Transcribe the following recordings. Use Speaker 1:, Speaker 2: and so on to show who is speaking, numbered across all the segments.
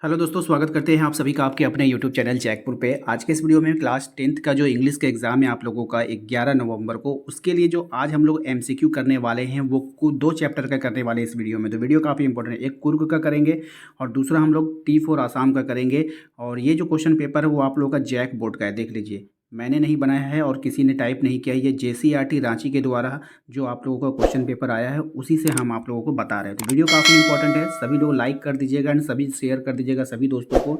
Speaker 1: Hello दोस्तों, स्वागत करते हैं आप सभी का आपके अपने यूट्यूब चैनल जैकपुर पे। आज के इस वीडियो में क्लास 10th का जो इंग्लिश का एग्ज़ाम है आप लोगों का 11 नवंबर को, उसके लिए जो आज हम लोग एमसीक्यू करने वाले हैं वो दो चैप्टर का करने वाले हैं इस वीडियो में। तो वीडियो काफ़ी इंपॉर्टेंट है। एक कुर्ग का करेंगे और दूसरा हम लोग T4 आसाम का करेंगे। और ये जो क्वेश्चन पेपर है वो आप लोगों का जैक बोर्ड का है, देख लीजिए। मैंने नहीं बनाया है और किसी ने टाइप नहीं किया है, ये JCRT रांची के द्वारा जो आप लोगों का क्वेश्चन पेपर आया है उसी से हम आप लोगों को बता रहे हैं। तो वीडियो काफ़ी इंपॉर्टेंट है, सभी लोग लाइक कर दीजिएगा एंड सभी शेयर कर दीजिएगा सभी दोस्तों को,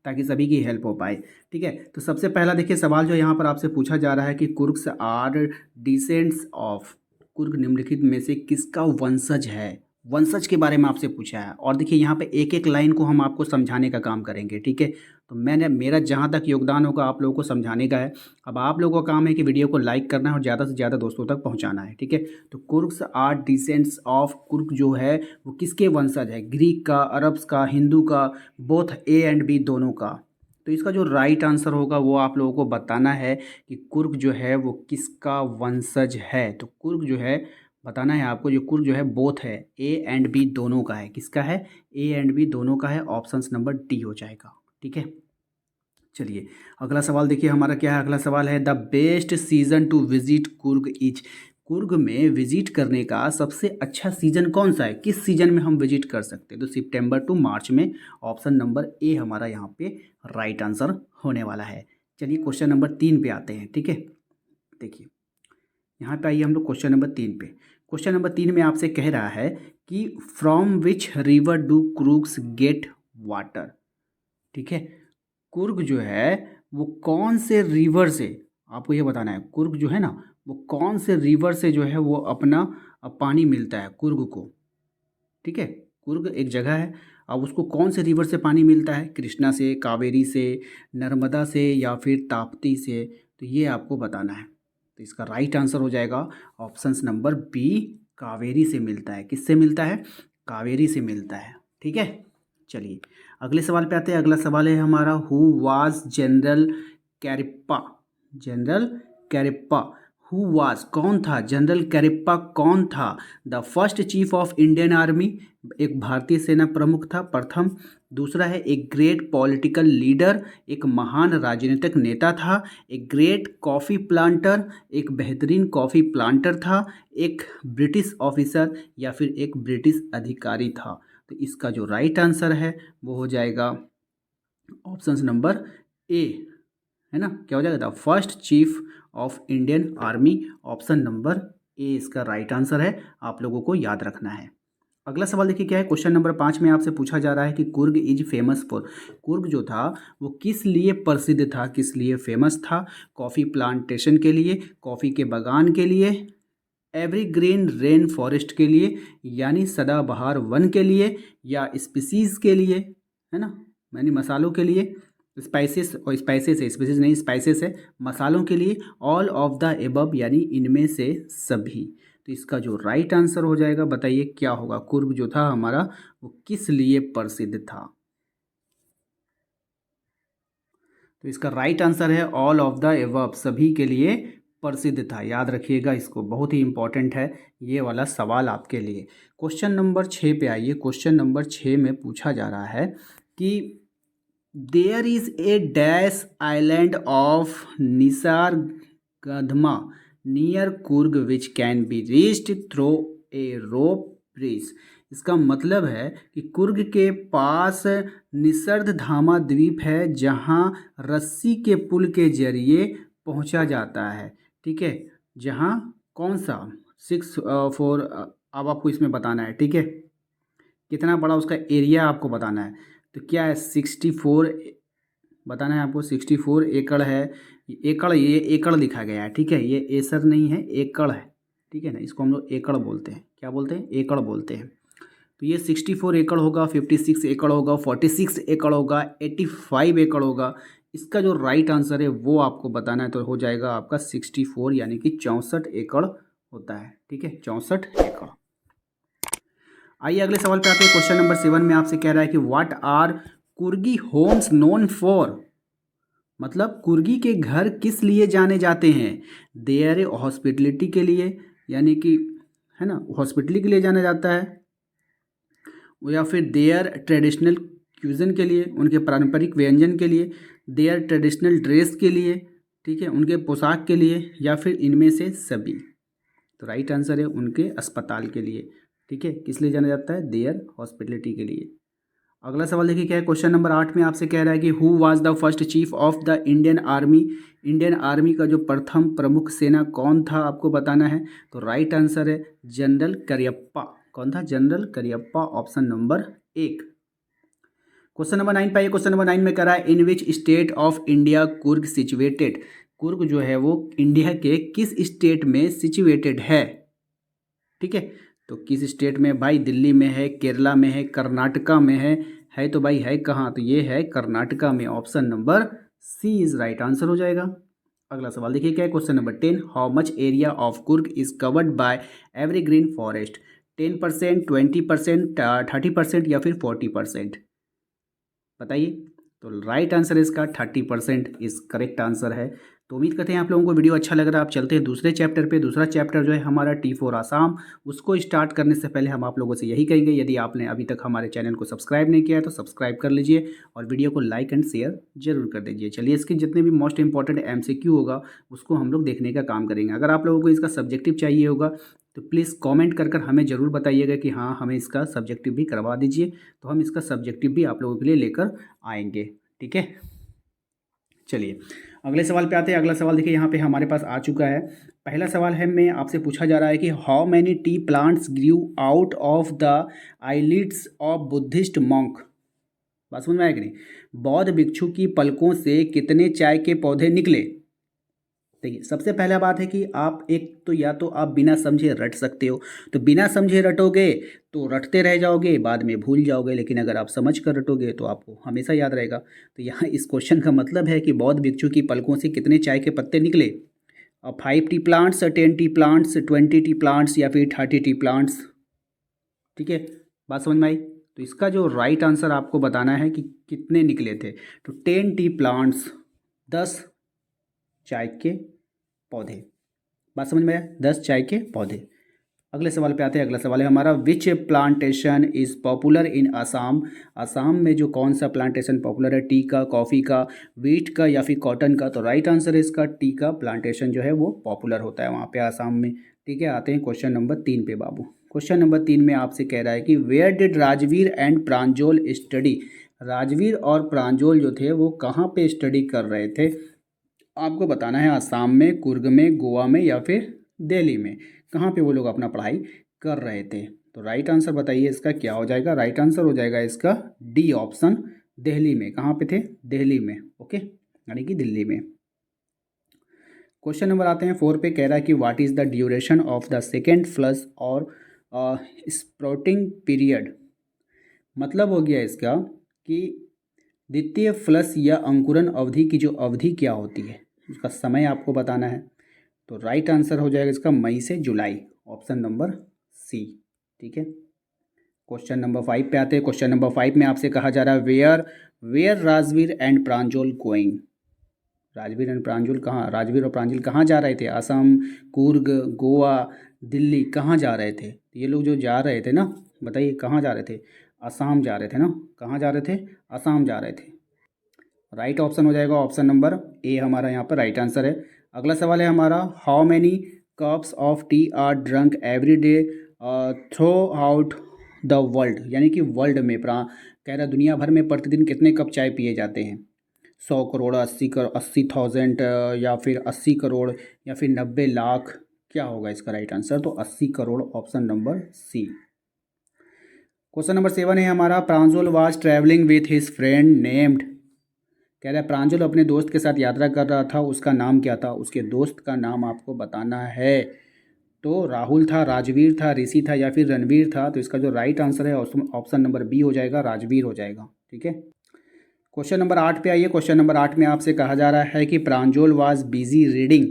Speaker 1: ताकि सभी की हेल्प हो पाए। ठीक है, तो सबसे पहला देखिए सवाल जो यहाँ पर आपसे पूछा जा रहा है कि कुर्ग्स आर डिसेंट्स ऑफ, कुर्ग निम्नलिखित में से किसका वंशज है। वंशज के बारे में आपसे पूछा है और देखिए यहाँ पे एक एक लाइन को हम आपको समझाने का काम करेंगे। ठीक है, तो मेरा जहाँ तक योगदान होगा आप लोगों को समझाने का है। अब आप लोगों का काम है कि वीडियो को लाइक करना है और ज़्यादा से ज़्यादा दोस्तों तक पहुँचाना है। ठीक है, तो कुर्ग्स आर डिसेंट्स ऑफ, कुर्ग जो है वो किसके वंशज है, ग्रीक का, अरब्स का, हिंदू का, बोथ ए एंड बी दोनों का। तो इसका जो राइट आंसर होगा वो आप लोगों को बताना है कि कुर्ग जो है वो किसका वंशज है। तो कुर्ग जो है बताना है आपको, जो कुर्ग जो है बोथ है, ए एंड बी दोनों का है। किसका है, ए एंड बी दोनों का है। ऑप्शन नंबर डी हो जाएगा। ठीक है, चलिए अगला सवाल देखिए हमारा क्या है। अगला सवाल है the best season two visit Coorg is, Coorg में विजिट करने का सबसे अच्छा सीजन कौन सा है, किस सीजन में हम विजिट कर सकते हैं। तो सितंबर टू मार्च में। ऑप्शन नंबर ए हमारा यहाँ पे राइट आंसर होने वाला है। चलिए क्वेश्चन नंबर 3 पे आते हैं। ठीक है, देखिए यहाँ पे आइए हम लोग क्वेश्चन नंबर 3 पे। क्वेश्चन नंबर 3 में आपसे कह रहा है कि from which river do crooks get water. ठीक है, कुर्ग जो है वो कौन से रिवर से, आपको ये बताना है। कुर्ग जो है ना वो कौन से रिवर से जो है वो अपना पानी मिलता है कुर्ग को। ठीक है, कुर्ग एक जगह है, अब उसको कौन से रिवर से पानी मिलता है, कृष्णा से, कावेरी से, नर्मदा से या फिर ताप्ती से। तो ये आपको बताना है। तो इसका राइट आंसर हो जाएगा ऑप्शन नंबर बी, कावेरी से मिलता है। किससे मिलता है, कावेरी से मिलता है। ठीक है, चलिए अगले सवाल पे आते हैं। अगला सवाल है हमारा who was General Cariappa, General Cariappa, who was कौन था, जनरल कैरिप्पा कौन था। The first chief of Indian army, एक भारतीय सेना प्रमुख था प्रथम। दूसरा है एक ग्रेट पॉलिटिकल लीडर, एक महान राजनीतिक नेता था। एक ग्रेट कॉफ़ी प्लांटर, एक बेहतरीन कॉफ़ी प्लांटर था। एक ब्रिटिश ऑफिसर या फिर एक ब्रिटिश अधिकारी था। तो इसका जो राइट आंसर है वो हो जाएगा ऑप्शन नंबर ए, है ना। क्या हो जाएगा, the first chief of Indian army. Option number A इसका राइट आंसर है, आप लोगों को याद रखना है। अगला सवाल देखिए क्या है। क्वेश्चन नंबर 5 में आपसे पूछा जा रहा है कि Coorg is famous for, Coorg जो था वो किस लिए प्रसिद्ध था, किस लिए फेमस था। कॉफ़ी प्लांटेशन के लिए, कॉफ़ी के बागान के लिए, एवरग्रीन रेन फॉरेस्ट के लिए, यानी सदाबहार वन के लिए, या स्पीसीज के लिए, है ना, यानी मसालों के लिए। स्पाइसेस, और स्पाइसेस है, स्पीसीज नहीं स्पाइसेस है, मसालों के लिए। ऑल ऑफ द एबव यानी इनमें से सभी। तो इसका जो राइट आंसर हो जाएगा बताइए क्या होगा। कुर्ग जो था हमारा वो किस लिए प्रसिद्ध था। तो इसका राइट आंसर है ऑल ऑफ द एबव, सभी के लिए प्रसिद्ध था। याद रखिएगा इसको, बहुत ही इंपॉर्टेंट है ये वाला सवाल आपके लिए। क्वेश्चन नंबर 6 पे आइए। क्वेश्चन नंबर 6 में पूछा जा रहा है कि there is a dash island of Nisargadhama near Coorg which can be reached through a rope bridge. इसका मतलब है कि कुर्ग के पास निसर्गधामा द्वीप है जहाँ रस्सी के पुल के जरिए पहुँचा जाता है। ठीक है, जहाँ कौन सा 6 4, अब आपको इसमें बताना है। ठीक है, कितना बड़ा उसका एरिया आपको बताना है। तो क्या है 64 बताना है आपको। 64 एकड़ है। एकड़, ये एकड़ लिखा गया है। ठीक है, ये एसर नहीं है, एकड़ है। ठीक है ना, इसको हम लोग एकड़ बोलते हैं। क्या बोलते हैं, एकड़ बोलते हैं। तो ये 64 एकड़ होगा, 56 एकड़ होगा, 46 एकड़ होगा, 85 एकड़ होगा। इसका जो राइट आंसर है वो आपको बताना है। तो हो जाएगा आपका 64 यानी कि 64 एकड़ होता है। ठीक है, 64 एकड़। आइए अगले सवाल पे आते हैं। क्वेश्चन नंबर 7 में आपसे कह रहा है कि what are Coorgi homes known for, मतलब कुर्गी के घर किस लिए जाने जाते हैं। देयर हॉस्पिटलिटी के लिए, यानी कि, है ना, हॉस्पिटलिटी के लिए जाना जाता है, या फिर देयर ट्रेडिशनल क्यूजन के लिए, उनके पारंपरिक व्यंजन के लिए, देयर ट्रेडिशनल ड्रेस के लिए, ठीक है, उनके पोशाक के लिए, या फिर इनमें से सभी। तो राइट आंसर है उनके अस्पताल के लिए, ठीक है, किस लिए जाना जाता है, देयर हॉस्पिटलिटी के लिए। अगला सवाल देखिए क्या है, क्वेश्चन नंबर 8 में आपसे कह रहा है कि who was the first chief of the Indian army. Indian army का जो प्रथम प्रमुख सेना कौन था आपको बताना है। तो राइट आंसर है जनरल करियप्पा। कौन था, general Cariappa, option number 1। Question number 9 पे आइए, क्वेश्चन नंबर 9 में कह रहा है in which state of India Coorg situated. Coorg जो है वो इंडिया के किस स्टेट में सिचुएटेड है, ठीक है। तो किस स्टेट में भाई, दिल्ली में है, केरला में है, कर्नाटका में है तो भाई है कहाँ, तो ये है कर्नाटका में, option number C is right answer हो जाएगा। अगला सवाल देखिए क्या है, question number 10 how much area of Coorg is covered by evergreen forest. 10%, 20%, 30% या फिर 40%, बताइए। तो राइट आंसर इसका 30% इस करेक्ट आंसर है। तो उम्मीद करते हैं आप लोगों को वीडियो अच्छा लग रहा है। आप चलते हैं दूसरे चैप्टर पे। दूसरा चैप्टर जो है हमारा T4 आसाम, उसको स्टार्ट करने से पहले हम आप लोगों से यही कहेंगे, यदि आपने अभी तक हमारे चैनल को सब्सक्राइब नहीं किया है तो सब्सक्राइब कर लीजिए और वीडियो को लाइक एंड शेयर जरूर कर दीजिए। चलिए, इसके जितने भी मोस्ट इंपॉर्टेंट MCQ होगा उसको हम लोग देखने का काम करेंगे। अगर आप लोगों को इसका सब्जेक्टिव चाहिए होगा तो प्लीज़ कमेंट कर कर हमें ज़रूर बताइएगा कि हाँ हमें इसका सब्जेक्टिव भी करवा दीजिए, तो हम इसका सब्जेक्टिव भी आप लोगों के लिए लेकर आएंगे, ठीक है। चलिए अगले सवाल पे आते हैं। अगला सवाल देखिए यहाँ पे हमारे पास आ चुका है। पहला सवाल है में आपसे पूछा जा रहा है कि how many T plants Guru out of the eyelids of Buddhist monk. बात समझ में आया कि नहीं, बौद्ध भिक्षु की पलकों से कितने चाय के पौधे निकले। देखिए सबसे पहला बात है कि आप एक तो या तो आप बिना समझे रट सकते हो, तो बिना समझे रटोगे तो रटते रह जाओगे, बाद में भूल जाओगे, लेकिन अगर आप समझ कर रटोगे तो आपको हमेशा याद रहेगा। तो यहाँ इस क्वेश्चन का मतलब है कि बौद्ध भिक्षु की पलकों से कितने चाय के पत्ते निकले। अब 5 T plants, 10 T plants, 20 T plants या फिर 30 टी प्लांट्स, ठीक है। बात समझ में आई। तो इसका जो राइट आंसर आपको बताना है कि कितने निकले थे। तो 10 टी प्लांट्स, 10 चाय के पौधे। बात समझ में आया, 10 चाय के पौधे। अगले सवाल पे आते हैं। अगला सवाल है हमारा which plantation is popular in Assam. Assam में जो कौन सा प्लांटेशन पॉपुलर है, टी का, कॉफ़ी का, वीट का या फिर कॉटन का। तो राइट आंसर है इसका टी का प्लांटेशन जो है वो पॉपुलर होता है वहाँ पे आसाम में, ठीक है। आते हैं क्वेश्चन नंबर 3 पे बाबू। क्वेश्चन नंबर 3 में आपसे कह रहा है कि where did Rajveer and Pranjol study. Rajveer और प्रांजोल जो थे वो कहाँ पे स्टडी कर रहे थे, आपको बताना है। आसाम में, कुर्ग में, गोवा में या फिर दिल्ली में, कहाँ पे वो लोग अपना पढ़ाई कर रहे थे। तो राइट आंसर बताइए इसका क्या हो जाएगा। राइट आंसर हो जाएगा इसका डी ऑप्शन, दिल्ली में। कहाँ पे थे, दिल्ली में, ओके, यानी कि दिल्ली में। क्वेश्चन नंबर आते हैं 4 पे। कह रहा है कि what is the duration of the second flush और स्प्राउटिंग पीरियड। मतलब हो गया इसका कि द्वितीय फ्लश या अंकुरन अवधि की जो अवधि क्या होती है, उसका समय आपको बताना है। तो राइट आंसर हो जाएगा इसका मई से जुलाई, ऑप्शन नंबर सी, ठीक है। क्वेश्चन नंबर 5 पे आते हैं। क्वेश्चन नंबर 5 में आपसे कहा जा रहा है where where Rajveer and Pranjol going. Rajveer and Pranjol कहाँ, राजवीर और प्रांजल कहाँ जा रहे थे, असम, कुर्ग, गोवा, दिल्ली, कहाँ जा रहे थे। ये लोग जो जा रहे थे ना, बताइए कहाँ जा रहे थे, असम जा रहे थे ना, कहाँ जा रहे थे, असम जा रहे थे। राइट ऑप्शन हो जाएगा ऑप्शन नंबर ए हमारा यहाँ पर राइट आंसर है। अगला सवाल है हमारा how many cups of T R drunk every day through out the world. यानी कि वर्ल्ड में कह रहा दुनिया भर में प्रतिदिन कितने कप चाय पिए जाते हैं। 100 करोड़, 80,000 या फिर 80 करोड़ या फिर 90 लाख, क्या होगा इसका राइट आंसर। तो 80 crore, option number C. Question number 7 है हमारा Pranjol was travelling with his friend named. कह रहा है प्रांजल अपने दोस्त के साथ यात्रा कर रहा था, उसका नाम क्या था। उसके दोस्त का नाम आपको बताना है। तो राहुल था, राजवीर था, ऋषि था या फिर रणवीर था। तो इसका जो राइट आंसर है ऑप्शन नंबर बी हो जाएगा, राजवीर हो जाएगा, ठीक है। क्वेश्चन नंबर 8 पे आइए। क्वेश्चन नंबर 8 में आपसे कहा जा रहा है कि Pranjol was busy reading.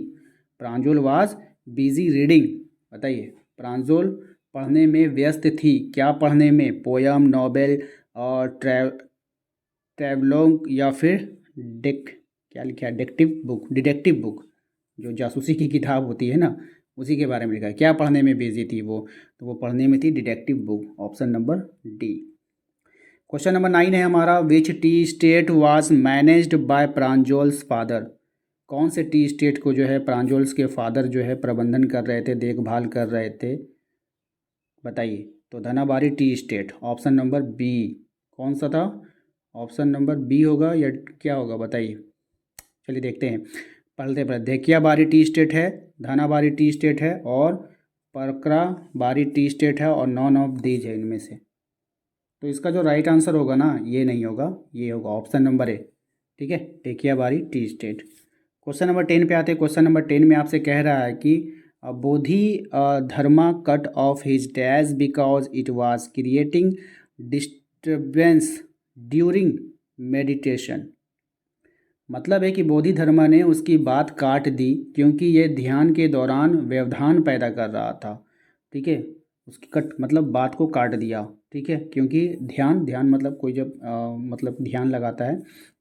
Speaker 1: Pranjol was busy reading, बताइए। प्रांजोल पढ़ने में व्यस्त थी, क्या पढ़ने में, पोयम, नॉवेल और ट्रैवलॉग या फिर क्या लिखा है, डिटेक्टिव बुक, जो जासूसी की किताब होती है ना, उसी के बारे में लिखा है। क्या पढ़ने में बिजी थी वो, तो वो पढ़ने में थी detective book, option number D. Question number 9 है हमारा, which tea state was managed by Pranjol's father. कौन से टी स्टेट को जो है प्रांजोल्स के फादर जो है प्रबंधन कर रहे थे, देखभाल कर रहे थे, बताइए। तो Dhanabari tea state, option number B. कौन सा था? ऑप्शन नंबर बी होगा या क्या होगा, बताइए। चलिए देखते हैं। पढ़ते पढ़ते, धेकियाबारी टी स्टेट है, धनाबारी टी स्टेट है और परकराबारी टी स्टेट है और नॉन ऑफ दीज है इनमें से। तो इसका जो राइट आंसर होगा ना, ये नहीं होगा, ये होगा ऑप्शन नंबर ए। ठीक है, टेकियाबारी टी स्टेट। क्वेश्चन नंबर 10 पे आते हैं। क्वेश्चन नंबर 10 में आपसे कह रहा है कि Bodhi Dharma cut off his dash because it was creating disturbance during meditation. मतलब है कि बोधि धर्मा ने उसकी बात काट दी क्योंकि ये ध्यान के दौरान व्यवधान पैदा कर रहा था। ठीक है, उसकी कट मतलब बात को काट दिया। ठीक है, क्योंकि ध्यान ध्यान मतलब कोई जब मतलब ध्यान लगाता है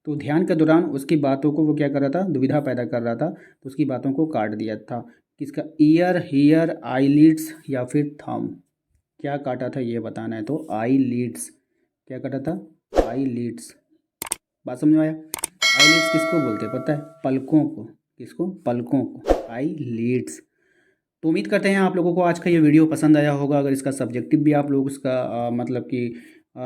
Speaker 1: तो ध्यान के दौरान उसकी बातों को वो क्या कर रहा था, दुविधा पैदा कर रहा था, तो उसकी बातों को काट दिया था। किसका? ईयर, हियर, आई लीड्स या फिर थम। क्या काटा था ये बताना है। तो आई लीड्स, क्या काटा था? आई लीड्स। बात समझ में आया? आई लीड्स किसको बोलते हैं पता है? पलकों को। किसको? पलकों को, आई लीड्स। तो उम्मीद करते हैं आप लोगों को आज का ये वीडियो पसंद आया होगा। अगर इसका सब्जेक्टिव भी आप लोग इसका मतलब कि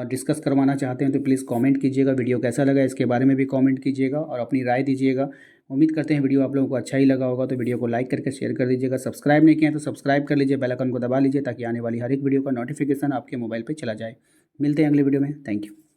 Speaker 1: डिस्कस करवाना चाहते हैं तो प्लीज़ कमेंट कीजिएगा। वीडियो कैसा लगा इसके बारे में भी कमेंट कीजिएगा और अपनी राय दीजिएगा। उम्मीद करते हैं वीडियो आप लोगों को अच्छा ही लगा होगा। तो वीडियो को लाइक करके शेयर कर दीजिएगा। सब्सक्राइब नहीं किया तो सब्सक्राइब कर लीजिए, बेल आइकन को दबा लीजिए ताकि आने वाली हर एक वीडियो का नोटिफिकेशन आपके मोबाइल पर चला जाए। मिलते हैं अगले वीडियो में। Thank you.